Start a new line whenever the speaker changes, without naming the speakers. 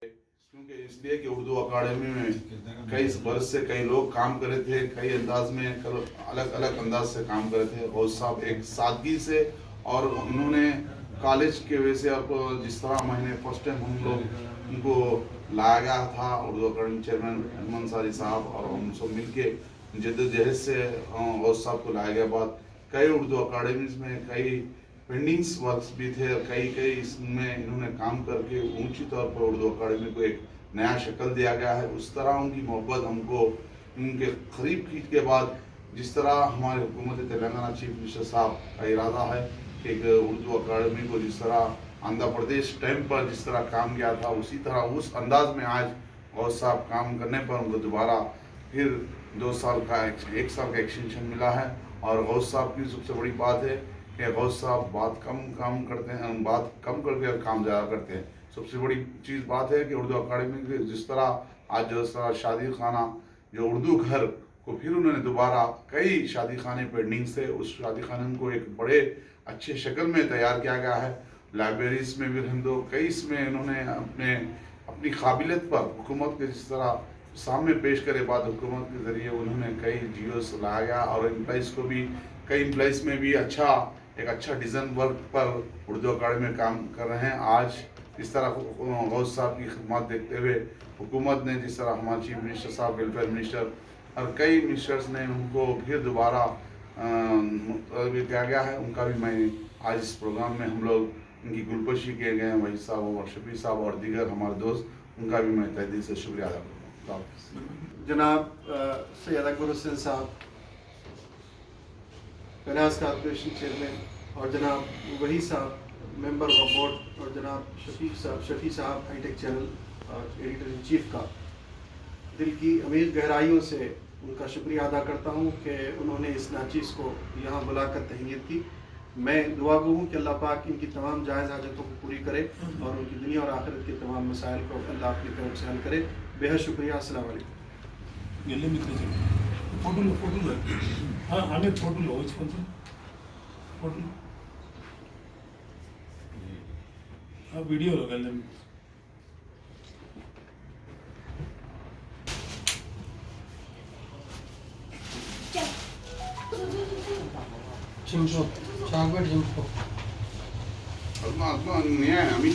क्योंकि इसलिए कि उर्दू अकाडमी में कई बरस से कई लोग काम करे थे, कई अंदाज में अलग अलग अंदाज से काम करे थे। गौस साहब एक सादगी से, और उन्होंने कॉलेज के वजह से अब जिस तरह मैंने फर्स्ट टाइम हम लोग उनको लाया गया था, उर्दू अकाडमी चेयरमैन अहमद अंसारी साहब और हम सब मिल के जद्दोजहद से गौस साहब को लाया गया। बाद कई उर्दू अकाडमीज में कई पेंडिंग्स वर्क्स भी थे, कई इसमें इन्होंने काम करके ऊंची तौर पर उर्दू अकाडमी को एक नया शक्ल दिया गया है। उस तरह उनकी मोहब्बत हमको उनके करीब खींच के बाद, जिस तरह हमारे हुकूमत तेलंगाना चीफ मिनिस्टर साहब का इरादा है कि उर्दू अकाडमी को जिस तरह आंध्र प्रदेश टाइम पर जिस तरह काम किया था, उसी तरह उस अंदाज में आज गौस साहब काम करने पर उनको दोबारा फिर 2 साल का 1 साल का एक्सटेंशन मिला है। और गौस साहब की सबसे बड़ी बात है कि गौस साहब बात कम काम करते हैं, बात कम करके काम ज़्यादा करते हैं। सबसे बड़ी चीज़ बात है कि उर्दू अकाडमी के जिस तरह आज जो शादी खाना जो उर्दू घर को फिर उन्होंने दोबारा कई शादी खाने पेंडिंग से उस शादी खाने को एक बड़े अच्छे शक्ल में तैयार किया गया है। लाइब्रेरीज में भी हम दो कई इसमें इन्होंने अपनी काबिलियत पर हुकूमत के जिस तरह सामने पेश करे बाद हुकूमत के ज़रिए उन्होंने कई जियोस लाया गया, और एम्प्लॉइज़ को भी कई एम्प्लॉइज़ में भी एक अच्छा डिज़ाइन वर्क पर उर्दू अकाडमी में काम कर रहे हैं। आज इस तरह गौस साहब की खिदमत देखते हुए हुकूमत ने जिस तरह हमारे चीफ मिनिस्टर साहब, वेलफेयर मिनिस्टर और कई मिनिस्टर्स ने उनको फिर दोबारा किया गया है, उनका भी मैं आज इस प्रोग्राम में हम लोग उनकी गुलपोशी किए गए हैं, वही साहब और शफी साहब और दीगर हमारे दोस्त, उनका भी मैं तहे दिल से शुक्रिया अदा करता हूँ।
जनाब सैयद अकबर हुसैन साहब फाइनेंस कॉर्पोरेशन चेयरमैन, और जनाब वही साहब मेंबर ऑफ बोर्ड, और जनाब Shafi Sahab hi-tech channel editor in chief का दिल की अमीर गहराइयों से उनका शुक्रिया अदा करता हूँ कि उन्होंने इस नाचीज़ को यहाँ बुलाकर तहनीत की। मैं दुआ गो हूँ कि अल्लाह पाक इनकी तमाम जायज़ हाजतों को पूरी करे और उनकी दुनिया और आखिरत के तमाम मसाइल को अल्लाह अपनी तरफ से हल करे। बेहद शुक्रिया। अस्सलाम वालेकुम।
फोटो हाँ हमें फोटो लो फोटो हाँ वीडियो लो गले में
Jimbo, Chagwar Jimbo.
Amin